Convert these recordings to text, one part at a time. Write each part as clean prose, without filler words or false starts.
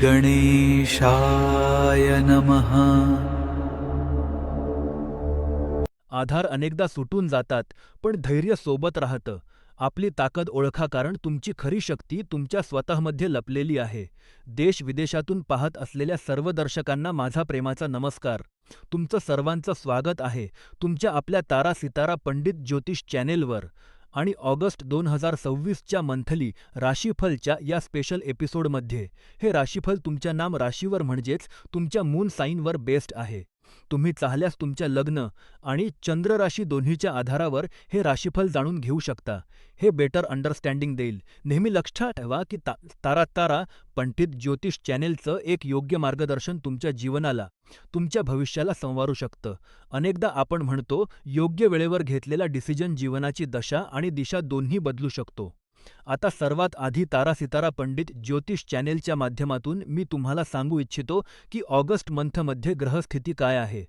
गणेशाय नमः। आधार अनेकदा सुटून जातात, पण धैर्य सोबत राहतं. आपली ताकद ओळखा, कारण तुमची खरी शक्ती तुमच्या स्वतःमध्ये लपलेली आहे. देश विदेशातून पाहत असलेल्या सर्व दर्शकांना माझा प्रेमाचा नमस्कार. तुमचं सर्वांचं स्वागत आहे तुमच्या आपल्या तारा सितारा पंडित ज्योतिष चॅनेलवर. आणि ऑगस्ट 2026च्या मंथली राशीफलच्या या स्पेशल एपिसोडमध्ये हे राशीफल तुमच्या नाम राशीवर म्हणजेच तुमच्या मून साईनवर बेस्ड आहे. तुम्ही चाहल्यास तुमच्या लग्न आणि चंद्र राशी दोन्हीच्या आधारावर हे राशीफल जाणून घेऊ शकता. हे बेटर अंडरस्टँडिंग देईल. नेहमी लक्षात ठेवा की तारा तारा पंडित ज्योतिष चॅनेलचं एक योग्य मार्गदर्शन तुमच्या जीवनाला, तुमच्या भविष्याला संवारू शकतं. अनेकदा आपण म्हणतो, योग्य वेळेवर घेतलेला डिसिजन जीवनाची दशा आणि दिशा दोन्ही बदलू शकतो. आता सर्वात आधी तारा सितारा पंडित ज्योतिष चॅनेलच्या माध्यमातून मी तुम्हाला सांगू इच्छितो की ऑगस्ट मंथमध्ये ग्रहस्थिती काय आहे.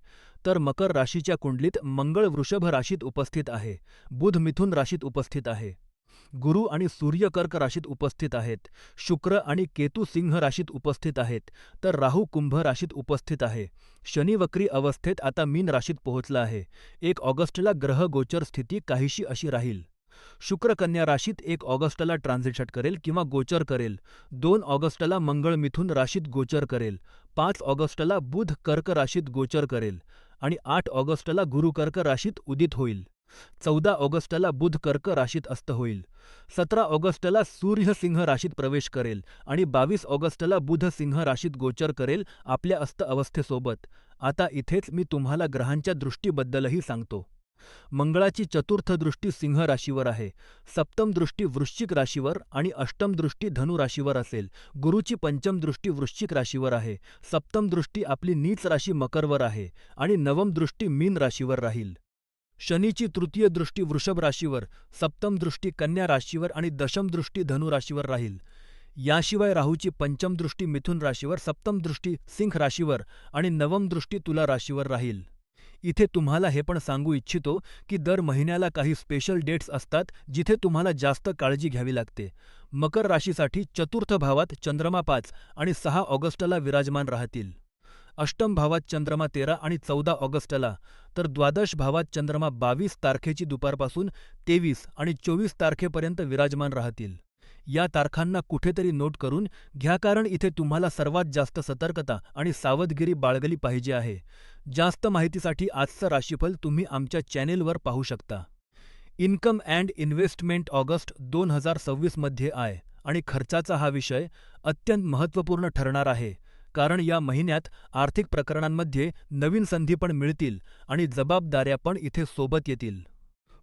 तर मकर राशीच्या कुंडलीत मंगळ वृषभ राशीत उपस्थित आहे, बुध मिथुन राशीत उपस्थित आहे, गुरु आणि सूर्य कर्क राशीत उपस्थित आहेत, शुक्र आणि केतू सिंह राशीत उपस्थित आहेत, तर राहू कुंभ राशीत उपस्थित आहे. शनी वक्री अवस्थेत आता मीन राशीत पोहोचला आहे. 1 ऑगस्टला ग्रह गोचर स्थिती काहीशी अशी राहील. शुक्र कन्या राशीत 1 ऑगस्टला ट्रान्झिट करेल किंवा गोचर करेल. 2 ऑगस्टला मंगळ मिथुन राशीत गोचर करेल. 5 ऑगस्टला बुध कर्क राशीत गोचर करेल आणि 8 ऑगस्टला गुरु कर्क राशीत उदित होईल. 14 ऑगस्टला बुध कर्क राशीत अस्त होईल. 17 ऑगस्टला सूर्य सिंह राशीत प्रवेश करेल आणि 22 ऑगस्टला बुध सिंह राशीत गोचर करेल आपल्या अस्त अवस्थेसोबत. आता इथेच मी तुम्हाला ग्रहांच्या दृष्टीबद्दलही सांगतो. मंगळाची चतुर्थ दृष्टी सिंह राशीवर आहे, सप्तम दृष्टी वृश्चिक राशीवर आणि अष्टम दृष्टी धनु राशीवर असेल. गुरुची पंचम दृष्टी वृश्चिक राशीवर आहे, सप्तम दृष्टी आपली नीच राशी मकरवर आहे आणि नवम दृष्टी मीन राशीवर राहील. शनीची तृतीय दृष्टी वृषभ राशीवर, सप्तम दृष्टी कन्या राशीवर आणि दशम दृष्टी धनु राशीवर राहील. याशिवाय राहूची पंचम दृष्टी मिथुन राशीवर, सप्तम दृष्टी सिंह राशीवर आणि नवम दृष्टी तुला राशीवर राहील. इथे तुम्हाला हे पण सांगू इच्छितो की दर महिन्याला काही स्पेशल डेट्स असतात जिथे तुम्हाला जास्त काळजी घ्यावी लागते. मकर राशीसाठी चतुर्थ भावात चंद्रमा 5 आणि 6 ऑगस्टला विराजमान राहतील. अष्टम भावात चंद्रमा 13 आणि 14 ऑगस्टला, तर द्वादश भावात चंद्रमा 22 तारखेची दुपारपासून 23 आणि 24 तारखेपर्यंत विराजमान राहतील. या तारखांना कुठेतरी नोट करून घ्या, कारण इथे तुम्हाला सर्वात जास्त सतर्कता आणि सावधगिरी बाळगली पाहिजे आहे. जास्त माहितीसाठी आजचं राशीफल तुम्ही आमच्या चॅनेलवर पाहू शकता. इन्कम अँड इन्व्हेस्टमेंट ऑगस्ट 2026 मध्ये आहे आणि खर्चाचा हा विषय अत्यंत महत्त्वपूर्ण ठरणार आहे, कारण या महिन्यात आर्थिक प्रकरणांमध्ये नवीन संधी पण मिळतील आणि जबाबदाऱ्या पण इथे सोबत येतील.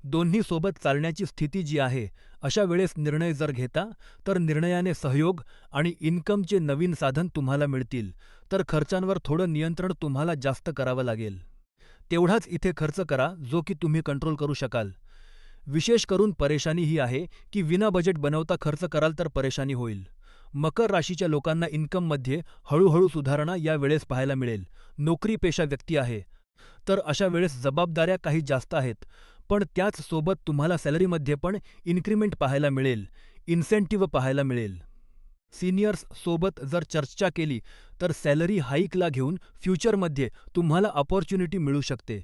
दोन्ही सोबत चालण्याची स्थिती जी आहे, अशा वेळेस निर्णय जर घेता तर निर्णयाने सहयोग आणि इन्कमचे नवीन साधन तुम्हाला मिळतील. तर खर्चांवर थोडं नियंत्रण तुम्हाला जास्त करावं लागेल. तेवढाच इथे खर्च करा जो की तुम्ही कंट्रोल करू शकाल. विशेष करून परेशानी ही आहे की विना बजेट बनवता खर्च कराल तर परेशानी होईल. मकर राशीच्या लोकांना इन्कममध्ये हळूहळू सुधारणा या वेळेस पाहायला मिळेल. नोकरी पेशा व्यक्ती आहे तर अशा वेळेस जबाबदाऱ्या काही जास्त आहेत, पण त्याच सोबत तुम्हाला सॅलरीमध्ये पण इन्क्रिमेंट पाहायला मिळेल, इन्सेंटिव्ह पाहायला मिळेल. सिनियर्स सोबत जर चर्चा केली तर सॅलरी हाईकला घेऊन फ्युचरमध्ये तुम्हाला अपॉर्च्युनिटी मिळू शकते.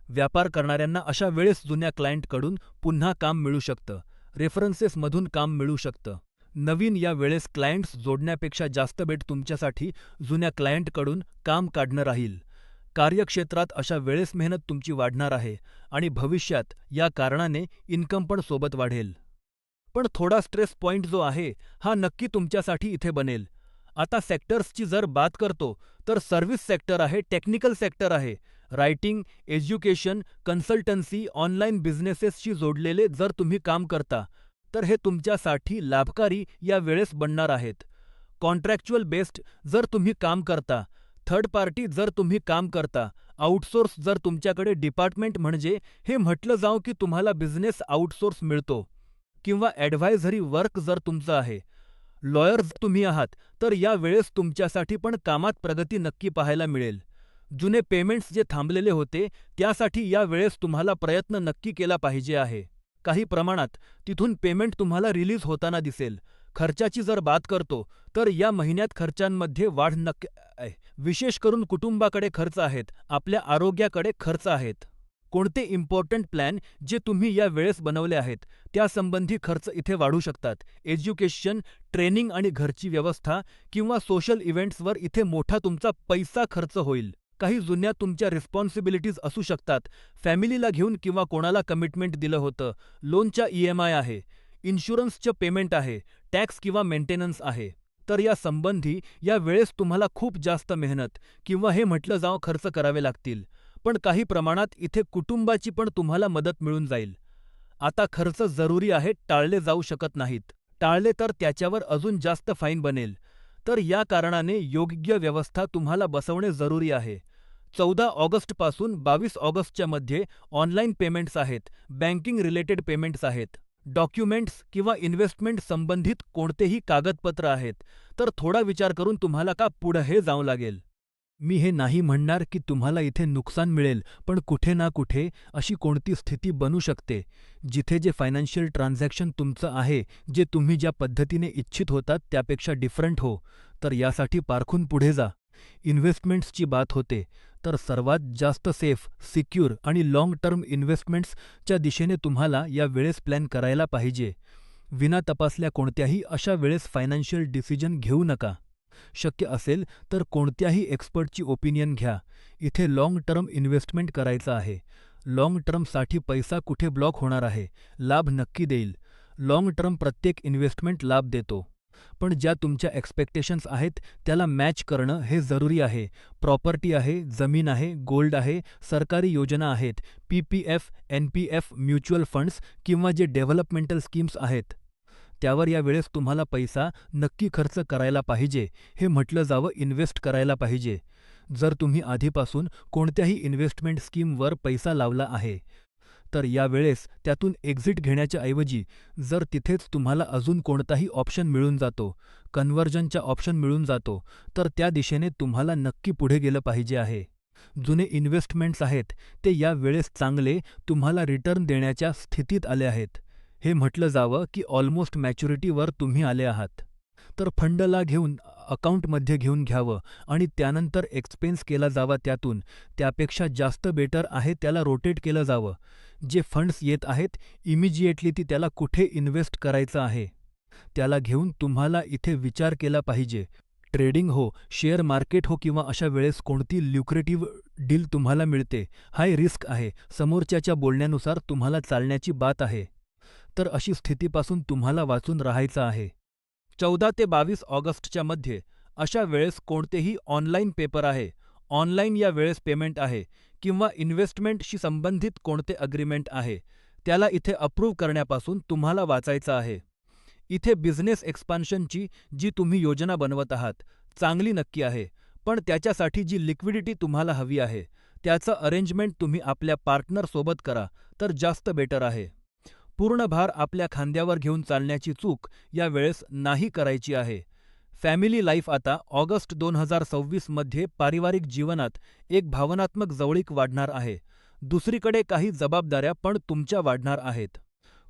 व्यापार करणाऱ्यांना अशा वेळेस जुन्या क्लायंटकडून पुन्हा काम मिळू शकतं. रेफरन्सेसमधून काम मिळू शकतं. नवीन या वेळेस क्लायंट्स जोडण्यापेक्षा जास्त बेट तुमच्यासाठी जुन्या क्लायंटकडून काम काढणं राहील. कार्यक्षेत्रात अशा वेळेस मेहनत तुमची वाढणार आहे आणि भविष्यात या कारणाने इन्कम पण सोबत वाढेल. पण थोडा स्ट्रेस पॉइंट जो आहे हा नक्की तुमच्यासाठी इथे बनेल. आता सेक्टर्सची जर बात करतो तर सर्व्हिस सेक्टर आहे, टेक्निकल सेक्टर आहे, रायटिंग, एज्युकेशन, कन्सल्टन्सी, ऑनलाईन बिझनेसेसशी जोडलेले जर तुम्ही काम करता तर हे तुमच्यासाठी लाभकारी या वेळेस बनणार आहेत. कॉन्ट्रॅक्च्युअल बेस्ड जर तुम्ही काम करता, थर्ड पार्टी जर तुम्ही काम करता, आउटसोर्स जर तुमच्याकडे डिपार्टमेंट म्हणजे हे म्हटलं जाऊ की तुम्हाला बिझनेस आउटसोर्स मिळतो, किंवा ॲडव्हायझरी वर्क जर तुमचं आहे, लॉयर्स तुम्ही आहात तर या वेळेस तुमच्यासाठी पण कामात प्रगती नक्की पाहायला मिळेल. जुने पेमेंट्स जे थांबलेले होते त्यासाठी या वेळेस तुम्हाला प्रयत्न नक्की केला पाहिजे आहे. काही प्रमाणात तिथून पेमेंट तुम्हाला रिलीज होताना दिसेल. खर्चाची जर बात करतो, तर या महिन्यात खर्चांमध्ये वाढ नक्की आहे. विशेष करून कुटुंबाकडे खर्च आहेत, आपल्या आरोग्याकडे खर्च आहेत. कोणते इम्पॉर्टंट प्लॅन जे तुम्ही या वेळेस बनवले आहेत, त्यासंबंधी खर्च इथे वाढू शकतात. एज्युकेशन, ट्रेनिंग आणि घरची व्यवस्था किंवा सोशल इव्हेंट्सवर इथे मोठा तुमचा पैसा खर्च होईल. काही जुन्या तुमच्या रिस्पॉन्सिबिलिटीज असू शकतात. फॅमिलीला घेऊन किंवा कोणाला कमिटमेंट दिलं होतं, लोनच्या EMI आहे, इन्शुरन्सचं पेमेंट आहे, टॅक्स किंवा मेंटेनन्स आहे. तर या संबंधी या वेळेस तुम्हाला खूप जास्त मेहनत किंवा हे म्हटलं जावं खर्च करावे लागतील. पण काही प्रमाणात इथे कुटुंबाची पण तुम्हाला मदत मिळून जाईल. आता खर्च जरुरी आहे, टाळले जाऊ शकत नाहीत. टाळले तर त्याच्यावर अजून जास्त फाईन बनेल. तर या कारणाने योग्य व्यवस्था तुम्हाला बसवणे जरुरी आहे. 14 ऑगस्टपासून 22 ऑगस्टच्या मध्ये ऑनलाईन पेमेंट्स आहेत, बँकिंग रिलेटेड पेमेंट्स आहेत. डॉक्युमेंट्स किंवा इन्व्हेस्टमेंट संबंधित कोणतेही कागदपत्र आहेत, तर थोडा विचार करून तुम्हाला का पुढं जावं लागेल. मी हे नाही म्हणणार की तुम्हाला इथे नुकसान मिळेल, पण कुठे ना कुठे अशी कोणती स्थिती बनू शकते, जिथे जे फायनान्शियल ट्रान्झॅक्शन तुमचं आहे, जे तुम्ही ज्या पद्धतीने इच्छित होतात त्यापेक्षा डिफरंट हो, तर यासाठी पारखून पुढे जा. इन्व्हेस्टमेंट्सची बात होते, तर सर्वात जास्त सेफ, सिक्युर आणि लाँग टर्म इन्व्हेस्टमेंट्सच्या दिशेने तुम्हाला या वेळेस प्लॅन करायला पाहिजे. विना तपासल्या कोणत्याही अशा वेळेस फायनान्शियल डिसिजन घेऊ नका. शक्य असेल तर कोणत्याही एक्सपर्टची ओपिनियन घ्या. इथे लाँग टर्म इन्व्हेस्टमेंट करायचं आहे. लाँग टर्मसाठी पैसा कुठे ब्लॉक होणार आहे, लाभ नक्की देईल. लाँग टर्म प्रत्येक इन्व्हेस्टमेंट लाभ देतो. पण ज्या तुमच्या एक्स्पेक्टेशन्स आहेत त्याला मॅच करणं हे जरुरी आहे. प्रॉपर्टी आहे, जमीन आहे, गोल्ड आहे, सरकारी योजना आहेत, PPF, NPF, म्युच्युअल फंड्स किंवा जे डेव्हलपमेंटल स्कीम्स आहेत, त्यावर या वेळेस तुम्हाला पैसा नक्की खर्च करायला पाहिजे. हे म्हटलं जावं, इन्व्हेस्ट करायला पाहिजे. जर तुम्ही आधीपासून कोणत्याही इन्व्हेस्टमेंट स्कीमवर पैसा लावला आहे, तर यावेळेस त्यातून एक्झिट घेण्याच्या ऐवजी जर तिथेच तुम्हाला अजून कोणताही ऑप्शन मिळून जातो, कन्व्हर्जनचा ऑप्शन मिळून जातो, तर त्या दिशेने तुम्हाला नक्की पुढे गेलं पाहिजे आहे. जुने इन्व्हेस्टमेंट्स आहेत ते या वेळेस चांगले तुम्हाला रिटर्न देण्याच्या स्थितीत आले आहेत. हे म्हटलं जावं की ऑलमोस्ट मॅच्युरिटीवर तुम्ही आले आहात. तर फंडला घेऊन अकाउंटमध्ये घेऊन घ्यावं आणि त्यानंतर एक्सपेन्स केला जावा त्यातून. त्यापेक्षा जास्त बेटर आहे त्याला रोटेट केलं जावं. जे फंड्स येत आहेत इमिजिएटली ती त्याला कुठे इन्व्हेस्ट करायचं आहे, त्याला घेऊन तुम्हाला इथे विचार केला पाहिजे. ट्रेडिंग हो, शेअर मार्केट हो किंवा अशा वेळेस कोणती ल्युक्रेटिव्ह डील तुम्हाला मिळते, हाय रिस्क आहे, समोरच्याच्या बोलण्यानुसार तुम्हाला चालण्याची बात आहे, तर अशी स्थितीपासून तुम्हाला वाचून राहायचं आहे. 14 ते 22 ऑगस्टच्या मध्ये अशा वेळेस कोणतेही ऑनलाईन पेपर आहे, ऑनलाईन या वेळेस पेमेंट आहे किंवा इन्व्हेस्टमेंटशी संबंधित कोणते अग्रीमेंट आहे, त्याला इथे अप्रूव्ह करण्यापासून तुम्हाला वाचायचं आहे. इथे बिझनेस एक्सपान्शनची जी तुम्ही योजना बनवत आहात, चांगली नक्की आहे, पण त्याच्यासाठी जी लिक्विडिटी तुम्हाला हवी आहे, त्याचं अरेंजमेंट तुम्ही आपल्या पार्टनर सोबत करा तर जास्त बेटर आहे. पूर्ण भार आपल्या खांद्यावर घेऊन चालण्याची चूक या वेळेस नाही करायची आहे. फॅमिली लाईफ आता ऑगस्ट 2026 मध्ये पारिवारिक जीवनात एक भावनात्मक जवळीक वाढणार आहे. दुसरीकडे काही जबाबदाऱ्या पण तुमच्या वाढणार आहेत.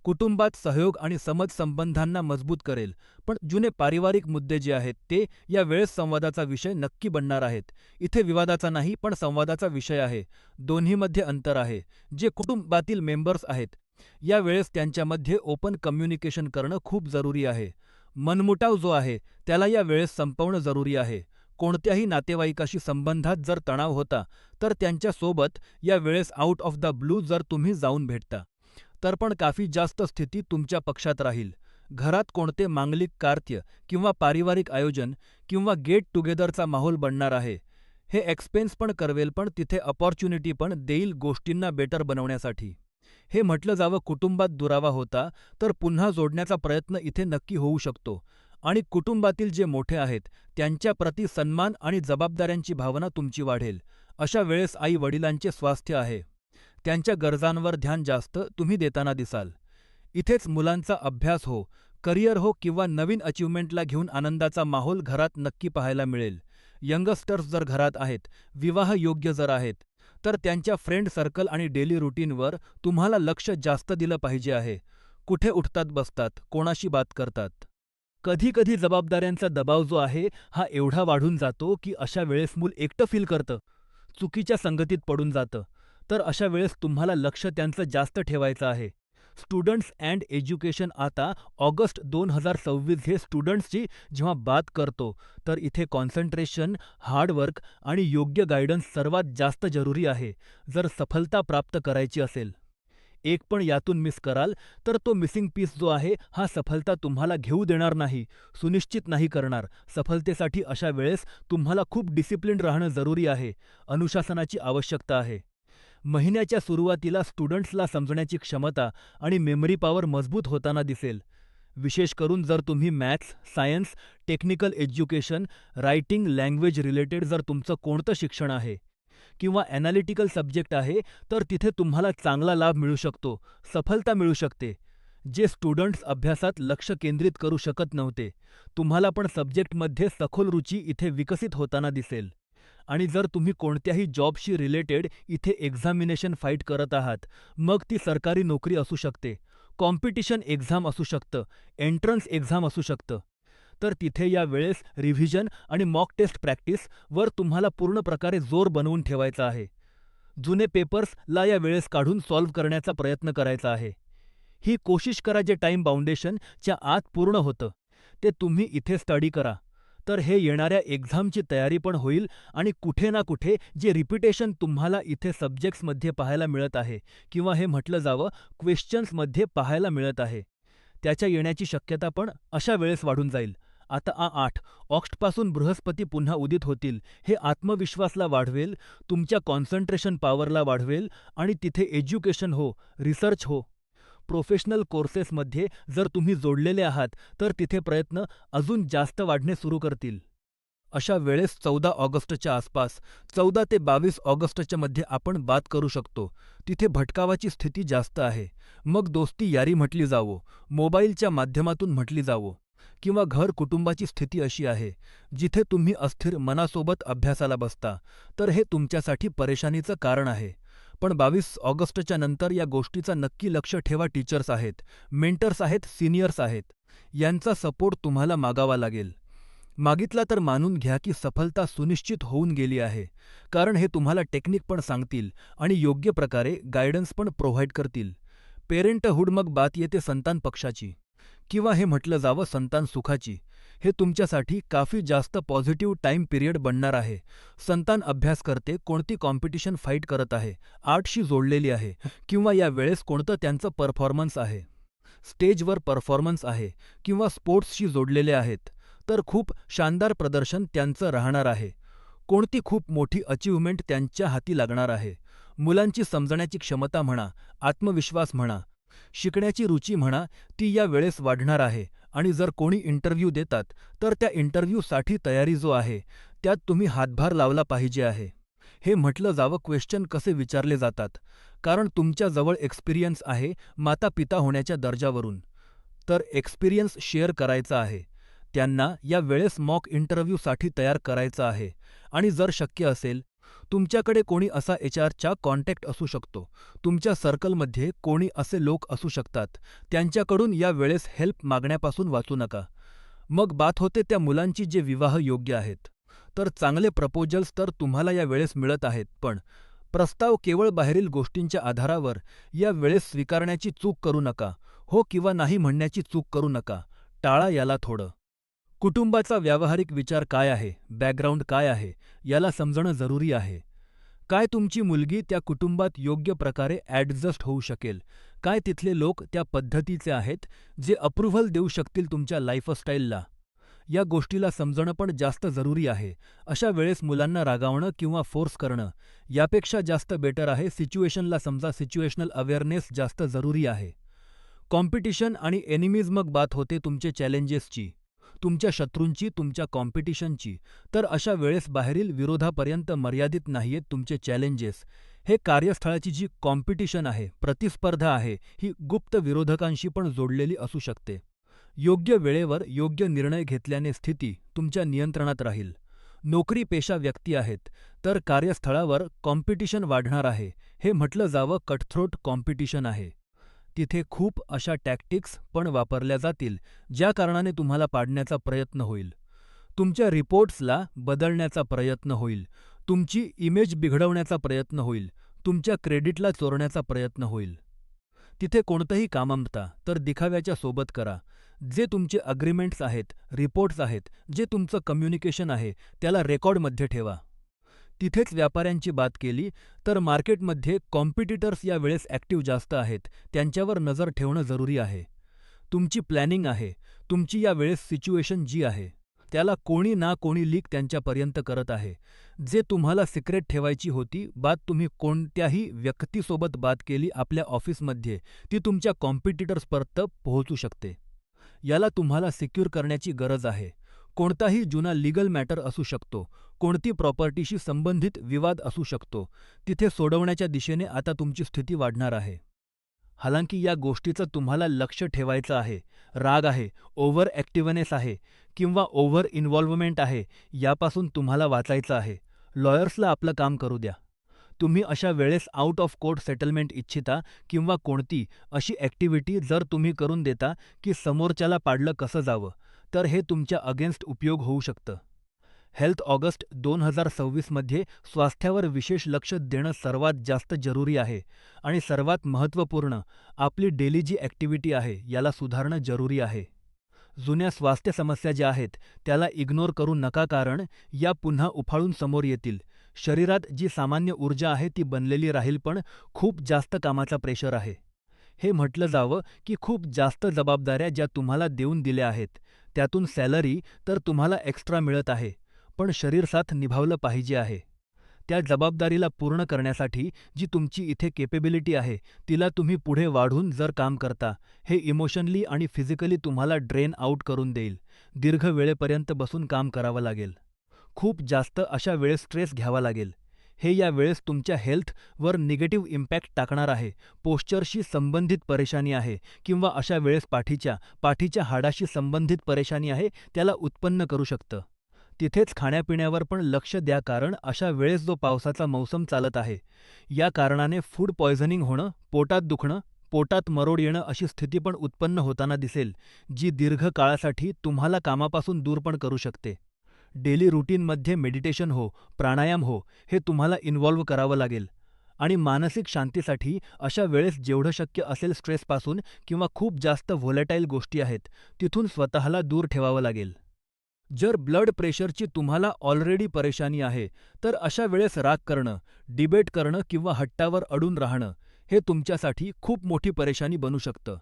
कुटुंबात सहयोग आणि समज संबंधांना मजबूत करेल, पण जुने पारिवारिक मुद्दे जे आहेत ते या वेळेस संवादाचा विषय नक्की बनणार आहेत. इथे विवादाचा नाही पण संवादाचा विषय आहे. दोन्हीमध्ये अंतर आहे. जे कुटुंबातील मेंबर्स आहेत या वेळेस त्यांच्यामध्ये ओपन कम्युनिकेशन करणं खूप जरुरी आहे. मनमुटाव जो आहे त्याला या वेळेस संपवणं जरुरी आहे. कोणत्याही नातेवाईकाशी संबंधात जर तणाव होता तर त्यांच्या सोबत या वेळेस आउट ऑफ द ब्लू जर तुम्ही जाऊन भेटता तर पण काफी जास्त स्थिती तुमच्या पक्षात राहील. घरात कोणते मांगलिक कार्य किंवा पारिवारिक आयोजन किंवा गेट टुगेदरचा माहोल बनणार आहे. हे एक्सपेन्स पण करवेल पण तिथे अपॉर्च्युनिटी पण देईल गोष्टींना बेटर बनवण्यासाठी. हे म्हटलं जावं, कुटुंबात दुरावा होता तर पुन्हा जोडण्याचा प्रयत्न इथे नक्की होऊ शकतो आणि कुटुंबातील जे मोठे आहेत त्यांच्या प्रती सन्मान आणि जबाबदाऱ्यांची भावना तुमची वाढेल. अशा वेळेस आई वडिलांचे स्वास्थ्य आहे, त्यांच्या गरजांवर ध्यान जास्त तुम्ही देताना दिसाल. इथेच मुलांचा अभ्यास हो, करिअर हो किंवा नवीन अचिव्हमेंटला घेऊन आनंदाचा माहोल घरात नक्की पाहायला मिळेल. यंगस्टर्स जर घरात आहेत, विवाह योग्य जर आहेत, तर त्यांच्या फ्रेंड सर्कल आणि डेली रुटीनवर तुम्हाला लक्ष जास्त दिलं पाहिजे आहे. कुठे उठतात बसतात, कोणाशी बात करतात, कधी-कधी जबाबदाऱ्यांचा दबाव जो आहे, हा एवढा वाढून जातो, की अशा वेळेस मूल एकटं फील करतं, चुकीच्या संगतीत पडून जातं. तर अशा वेळेस तुम्हाला लक्ष त्यांचं जास्त ठेवायचं आहे. स्टुडंट्स अँड एज्युकेशन आता ऑगस्ट 2026 हे स्टुडंट्सची जेव्हा बात करतो, तर इथे कॉन्सन्ट्रेशन, हार्डवर्क आणि योग्य गाईडन्स सर्वात जास्त जरुरी आहे, जर सफलता प्राप्त करायची असेल. एक पण यातून मिस कराल, तर तो मिसिंग पीस जो आहे, हा सफलता तुम्हाला घेऊ देणार नाही, सुनिश्चित नाही करणार. सफलतेसाठी अशा वेळेस तुम्हाला खूप डिसिप्लिन्ड राहणं जरुरी आहे. अनुशासनाची आवश्यकता आहे. महिन्याच्या सुरुवातीला स्टुडंट्सला समजण्याची क्षमता आणि मेमरी पॉवर मजबूत होताना दिसेल. विशेष करून जर तुम्ही maths, science, technical education, writing, language related जर तुमचं कोणतं शिक्षण आहे किंवा ॲनालिटिकल सब्जेक्ट आहे, तर तिथे तुम्हाला चांगला लाभ मिळू शकतो, सफलता मिळू शकते. जे स्टुडंट्स अभ्यासात लक्ष केंद्रित करू शकत नव्हते, तुम्हाला पण सब्जेक्टमध्ये सखोल रुची इथे विकसित होताना दिसेल. आणि जर तुम्ही कोणत्याही जॉबशी रिलेटेड इथे एक्झामिनेशन फाईट करत आहात, मग ती सरकारी नोकरी असू शकते, कॉम्पिटिशन एक्झाम असू शकतं, एंट्रन्स एक्झाम असू शकतं, तर तिथे या वेळेस रिव्हिजन आणि मॉक टेस्ट प्रॅक्टिस वर तुम्हाला पूर्ण प्रकारे जोर बनवून ठेवायचा आहे. जुने पेपर्सला या वेळेस काढून सॉल्व्ह करण्याचा प्रयत्न करायचा आहे. ही कोशिश करा जे टाइम बाउंडेशनच्या आत पूर्ण होतं, ते तुम्ही इथे स्टडी करा. तर हे येणाऱ्या एक्झामची तयारी पण होईल आणि कुठे ना कुठे जे रिपिटेशन तुम्हाला इथे सब्जेक्ट्समध्ये पाहायला मिळत आहे किंवा हे म्हटलं जावं क्वेश्चन्समध्ये पाहायला मिळत आहे, त्याच्या येण्याची शक्यता पण अशा वेळेस वाढून जाईल. आता 8 ऑगस्टपासून बृहस्पती पुन्हा उदित होतील. हे आत्मविश्वासला वाढवेल, तुमच्या कॉन्सन्ट्रेशन पॉवरला वाढवेल आणि तिथे एज्युकेशन हो, रिसर्च हो, प्रोफेशनल कोर्सेसमध्ये जर तुम्ही जोडलेले आहात, तर तिथे प्रयत्न अजून जास्त वाढणे सुरू करतील. अशा वेळेस 14 ऑगस्टच्या आसपास, 14 ते 22 ऑगस्टच्या मध्ये आपण बात करू शकतो. तिथे भटकावाची स्थिती जास्त आहे. मग दोस्ती यारी म्हटली जावो, मोबाईलच्या माध्यमातून म्हटली जावो किंवा घर कुटुंबाची स्थिती अशी आहे, जिथे तुम्ही अस्थिर मनासोबत अभ्यासाला बसता, तर हे तुमच्यासाठी परेशानीचं कारण आहे. पण 22 ऑगस्टच्या नंतर या गोष्टीचा नक्की लक्ष ठेवा. टीचर्स आहेत, मेंटर्स आहेत, सिनियर्स आहेत. यांचा सपोर्ट तुम्हाला मागावा लागेल. मागितला तर मानून घ्या की सफलता सुनिश्चित होऊन गेली आहे. कारण हे तुम्हाला टेक्निक पण सांगतील आणि योग्य प्रकारे गाईडन्स पण प्रोव्हाइड करतील. पेरेंटहूड मग बात येते संतान पक्षाची किंवा हे म्हटलं जावं संतान सुखाची. हे तुमच्यासाठी काफी जास्त पॉझिटिव्ह टाइम पिरियड बनणार आहे. संतान अभ्यास करते, कोणती कॉम्पिटिशन फाईट करत आहे, आर्टशी जोडलेली आहे किंवा या वेळेस कोणतं त्यांचं परफॉर्मन्स आहे, स्टेजवर परफॉर्मन्स आहे किंवा स्पोर्ट्सशी जोडलेले आहेत, तर खूप शानदार प्रदर्शन त्यांचं राहणार आहे. कोणती खूप मोठी अचिव्हमेंट त्यांच्या हाती लागणार आहे. मुलांची समजण्याची क्षमता म्हणा, आत्मविश्वास म्हणा, शिकण्याची रुची म्हणा, ती या वेळेस वाढणार आहे. आणि जर कोणी इंटरव्ह्यू देतात, तर त्या इंटरव्ह्यूसाठी तयारी जो आहे, त्यात तुम्ही हातभार लावला पाहिजे आहे. हे म्हटलं जावं क्वेश्चन कसे विचारले जातात, कारण तुमच्या जवळ एक्सपिरियन्स आहे माता पिता होण्याच्या दर्जावरून. तर एक्सपिरियन्स शेअर करायचा आहे. त्यांना या वेळेस मॉक इंटरव्ह्यूसाठी तयार करायचं आहे. आणि जर शक्य असेल, तुमच्याकडे कोणी असा एचआरचा कॉन्टॅक्ट असू शकतो, तुमच्या सर्कलमध्ये कोणी असे लोक असू शकतात, त्यांच्याकडून या वेळेस हेल्प मागण्यापासून वाचू नका. मग बात होते त्या मुलांची जे विवाह योग्य आहेत. तर चांगले प्रपोजल्स तर तुम्हाला या वेळेस मिळत आहेत, पण प्रस्ताव केवळ बाहेरील गोष्टींच्या आधारावर या वेळेस स्वीकारण्याची चूक करू नका. हो किंवा नाही म्हणण्याची चूक करू नका. टाळा याला थोडं. कुटुंबाचा व्यावहारिक विचार काय आहे, बॅकग्राऊंड काय आहे, याला समजणं जरुरी आहे. काय तुमची मुलगी त्या कुटुंबात योग्य प्रकारे ॲडजस्ट होऊ शकेल? काय तिथले लोक त्या पद्धतीचे आहेत, जे अप्रूव्हल देऊ शकतील तुमच्या लाईफस्टाईलला? या गोष्टीला समजणं पण जास्त जरुरी आहे. अशा वेळेस मुलांना रागावणं किंवा फोर्स करणं यापेक्षा जास्त बेटर आहे सिच्युएशनला समजा. सिच्युएशनल अवेअरनेस जास्त जरुरी आहे. कॉम्पिटिशन आणि एनिमीज मग बात होते तुमचे चॅलेंजेसची, तुमच्या शत्रूंची, तुमच्या कॉम्पिटिशनची. तर अशा वेळेस बाहेरील विरोधापर्यंत मर्यादित नाहीयेत तुमचे चॅलेंजेस. हे कार्यस्थळाची जी कॉम्पिटिशन आहे, प्रतिस्पर्धा आहे, ही गुप्त विरोधकांशी पण जोडलेली असू शकते. योग्य वेळेवर योग्य निर्णय घेतल्याने स्थिती तुमच्या नियंत्रणात राहील. नोकरी पेशा व्यक्ती आहेत, तर कार्यस्थळावर कॉम्पिटिशन वाढणार आहे. हे म्हटलं जावं कटथ्रोट कॉम्पिटिशन आहे. तिथे खूप अशा टॅक्टिक्स पण वापरल्या जातील, ज्या कारणाने तुम्हाला पाडण्याचा प्रयत्न होईल. तुमच्या रिपोर्ट्सला बदलण्याचा प्रयत्न होईल. तुमची इमेज बिघडवण्याचा प्रयत्न होईल. तुमच्या क्रेडिटला चोरण्याचा प्रयत्न होईल. तिथे कोणतंही काममता तर दिखाव्याच्या सोबत करा. जे तुमचे अग्रीमेंट्स आहेत, रिपोर्ट्स आहेत, जे तुमचं कम्युनिकेशन आहे, त्याला रेकॉर्डमध्ये ठेवा. तिथेच व्यापाऱ्यांची बात केली तर मार्केटमध्ये कॉम्पिटिटर्स या वेळेस ॲक्टिव्ह जास्त आहेत, त्यांच्यावर नजर ठेवणं जरुरी आहे. तुमची प्लॅनिंग आहे, तुमची या वेळेस सिच्युएशन जी आहे, त्याला कोणी ना कोणी लीक त्यांच्यापर्यंत करत आहे. जे तुम्हाला सिक्रेट ठेवायची होती बात तुम्ही कोणत्याही व्यक्तीसोबत बात केली आपल्या ऑफिसमध्ये, ती तुमच्या कॉम्पिटिटर्सपर्यंत पोहोचू शकते. याला तुम्हाला सिक्युअर करण्याची गरज आहे. कोणताही जुना लीगल मॅटर असू शकतो, कोणती प्रॉपर्टीशी संबंधित विवाद असू शकतो, तिथे सोडवण्याच्या दिशेने आता तुमची स्थिती वाढणार आहे. हालांकी या गोष्टीचं तुम्हाला लक्ष ठेवायचं आहे. राग आहे, ओव्हर ॲक्टिव्हनेस आहे किंवा ओव्हर इन्व्हॉल्वमेंट आहे, यापासून तुम्हाला वाचायचं आहे. लॉयर्सला आपलं काम करू द्या. तुम्ही अशा वेळेस आउट ऑफ कोर्ट सेटलमेंट इच्छिता किंवा कोणती अशी ॲक्टिव्हिटी जर तुम्ही करून देता की समोरच्याला पाडलं कसं जावं, तर हे तुमच्या अगेन्स्ट उपयोग होऊ शकतं. हेल्थ ऑगस्ट 2026 मध्ये स्वास्थ्यावर विशेष लक्ष देणं सर्वात जास्त जरुरी आहे आणि सर्वात महत्त्वपूर्ण, आपली डेली जी ॲक्टिव्हिटी आहे याला सुधारणं जरुरी आहे. जुन्या स्वास्थ्य समस्या ज्या आहेत त्याला इग्नोर करू नका, कारण या पुन्हा उफाळून समोर येतील. शरीरात जी सामान्य ऊर्जा आहे ती बनलेली राहील, पण खूप जास्त कामाचा प्रेशर आहे. हे म्हटलं जावं की खूप जास्त जबाबदाऱ्या ज्या तुम्हाला देऊन दिल्या आहेत, त्यातून सॅलरी तर तुम्हाला एक्स्ट्रा मिळत आहे, पण शरीर साथ निभावलं पाहिजे आहे. त्या जबाबदारीला पूर्ण करण्यासाठी जी तुमची इथे केपेबिलिटी आहे, तिला तुम्ही पुढे वाढून जर काम करता, हे इमोशनली आणि फिजिकली तुम्हाला ड्रेन आउट करून देईल. दीर्घ वेळेपर्यंत बसून काम करावं लागेल. खूप जास्त अशा वेळेस स्ट्रेस घ्यावा लागेल. हे या वेळेस तुमच्या हेल्थवर निगेटिव्ह इम्पॅक्ट टाकणार आहे. पोश्चरशी संबंधित परेशानी आहे किंवा अशा वेळेस पाठीच्या हाडाशी संबंधित परेशानी आहे, त्याला उत्पन्न करू शकतं. तिथेच खाण्यापिण्यावर पण लक्ष द्या, कारण अशा वेळेस जो पावसाचा मौसम चालत आहे, या कारणाने फूड पॉयझनिंग होणं, पोटात दुखणं, पोटात मरोड येणं अशी स्थिती पण उत्पन्न होताना दिसेल, जी दीर्घ काळासाठी तुम्हाला कामापासून दूर पण करू शकते. डेली रुटीनमध्ये मेडिटेशन हो, प्राणायाम हो, हे तुम्हाला इन्व्हॉल्व करावं लागेल. आणि मानसिक शांतीसाठी अशा वेळेस जेवढं शक्य असेल स्ट्रेसपासून किंवा खूप जास्त व्होलॅटाईल गोष्टी आहेत, तिथून स्वतःला दूर ठेवावं लागेल. जर ब्लड प्रेशरची तुम्हाला ऑलरेडी परेशानी आहे, तर अशा वेळेस राग करणं, डिबेट करणं किंवा हट्टावर अडून राहणं, हे तुमच्यासाठी खूप मोठी परेशानी बनू शकतं.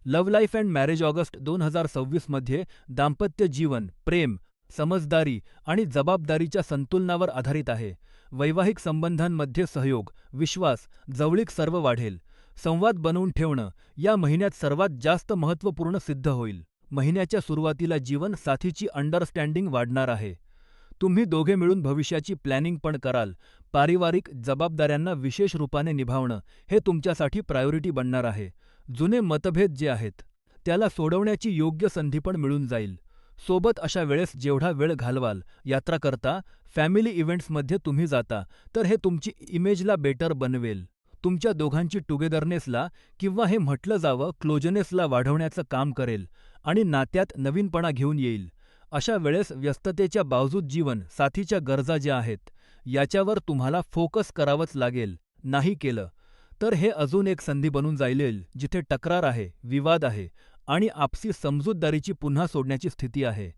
Love life and marriage August 2026 मध्ये दाम्पत्य जीवन, प्रेम, समजदारी आणि जबाबदारीच्या संतुलनावर आधारित आहे. वैवाहिक संबंधांमध्ये सहयोग, विश्वास, जवळीक सर्व वाढेल. संवाद बनवून ठेवणं या महिन्यात सर्वात जास्त महत्त्वपूर्ण सिद्ध होईल. महिन्याच्या सुरुवातीला जीवन साथीची अंडरस्टँडिंग वाढणार आहे. तुम्ही दोघे मिळून भविष्याची प्लॅनिंग पण कराल. पारिवारिक जबाबदाऱ्यांना विशेष रूपाने निभावणं हे तुमच्यासाठी प्रायोरिटी बनणार आहे. जुने मतभेद जे आहेत, त्याला सोडवण्याची योग्य संधी पण मिळून जाईल. सोबत अशा वेळेस जेवढा वेळ घालवाल, यात्रा करता, फॅमिली इव्हेंट्समध्ये तुम्ही जाता, तर हे तुमची इमेजला बेटर बनवेल. तुमच्या दोघांची टुगेदरनेसला किंवा हे म्हटलं जावं क्लोजनेसला वाढवण्याचं काम करेल आणि नात्यात नवीनपणा घेऊन येईल. अशा वेळेस व्यस्ततेच्या बावजूद जीवन साथीच्या गरजा ज्या आहेत, याच्यावर तुम्हाला फोकस करावंच लागेल. नाही केलं तर हे अजून एक संधी बनून जाईल, जिथे तक्रार आहे, विवाद आहे आणि आपसी समजूतदारीची पुन्हा सोडण्याची स्थिती आहे.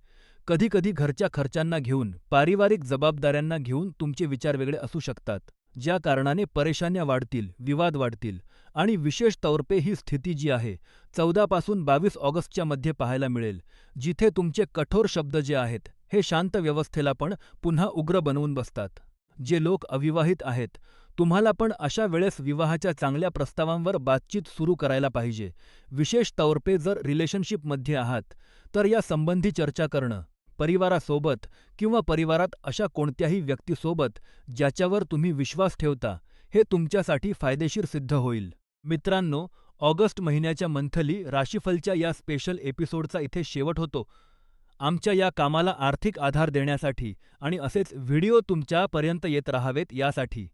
कधीकधी घरच्या खर्चांना घेऊन, पारिवारिक जबाबदाऱ्यांना घेऊन तुमचे विचार वेगळे असू शकतात, ज्या कारणाने परेशान्या वाढतील, विवाद वाढतील. आणि विशेष तौरपे ही स्थिती जी आहे 14 पासून 22 ऑगस्टच्या मध्ये पाहायला मिळेल, जिथे तुमचे कठोर शब्द जे आहेत, हे शांत व्यवस्थेला पण पुन्हा उग्र बनवून बसतात. जे लोक अविवाहित आहेत, तुम्हाला पण अशा वेळेस विवाहाच्या चांगल्या प्रस्तावांवर बातचीत सुरू करायला पाहिजे. विशेष तौरपे जर रिलेशनशिपमध्ये आहात, तर या संबंधी चर्चा करणं, परिवारासोबत किंवा परिवारात अशा कोणत्याही व्यक्तीसोबत ज्याच्यावर तुम्ही विश्वास ठेवता, हे तुमच्यासाठी फायदेशीर सिद्ध होईल. मित्रांनो, ऑगस्ट महिन्याच्या मंथली राशीफलच्या या स्पेशल एपिसोडचा इथे शेवट होतो. आमच्या या कामाला आर्थिक आधार देण्यासाठी आणि असेच व्हिडिओ तुमच्यापर्यंत येत राहावेत यासाठी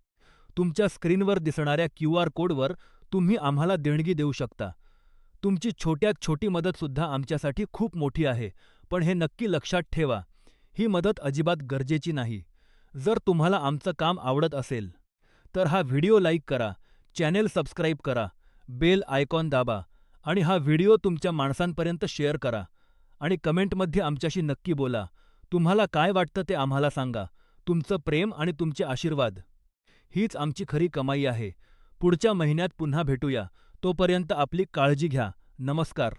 तुमच्या स्क्रीनवर दिसणाऱ्या QR कोडवर तुम्ही आम्हाला देणगी देऊ शकता. तुमची छोट्यात छोटी मदतसुद्धा आमच्यासाठी खूप मोठी आहे, पण हे नक्की लक्षात ठेवा, ही मदत अजिबात गरजेची नाही. जर तुम्हाला आमचं काम आवडत असेल, तर हा व्हिडिओ लाईक करा, चॅनेल सबस्क्राईब करा, बेल आयकॉन दाबा आणि हा व्हिडिओ तुमच्या माणसांपर्यंत शेअर करा आणि कमेंटमध्ये आमच्याशी नक्की बोला. तुम्हाला काय वाटतं ते आम्हाला सांगा. तुमचं प्रेम आणि तुमचे आशीर्वाद हीच आमची खरी कमाई आहे. पुढच्या महिन्यात पुन्हा भेटूया. तोपर्यंत आपली काळजी घ्या. नमस्कार.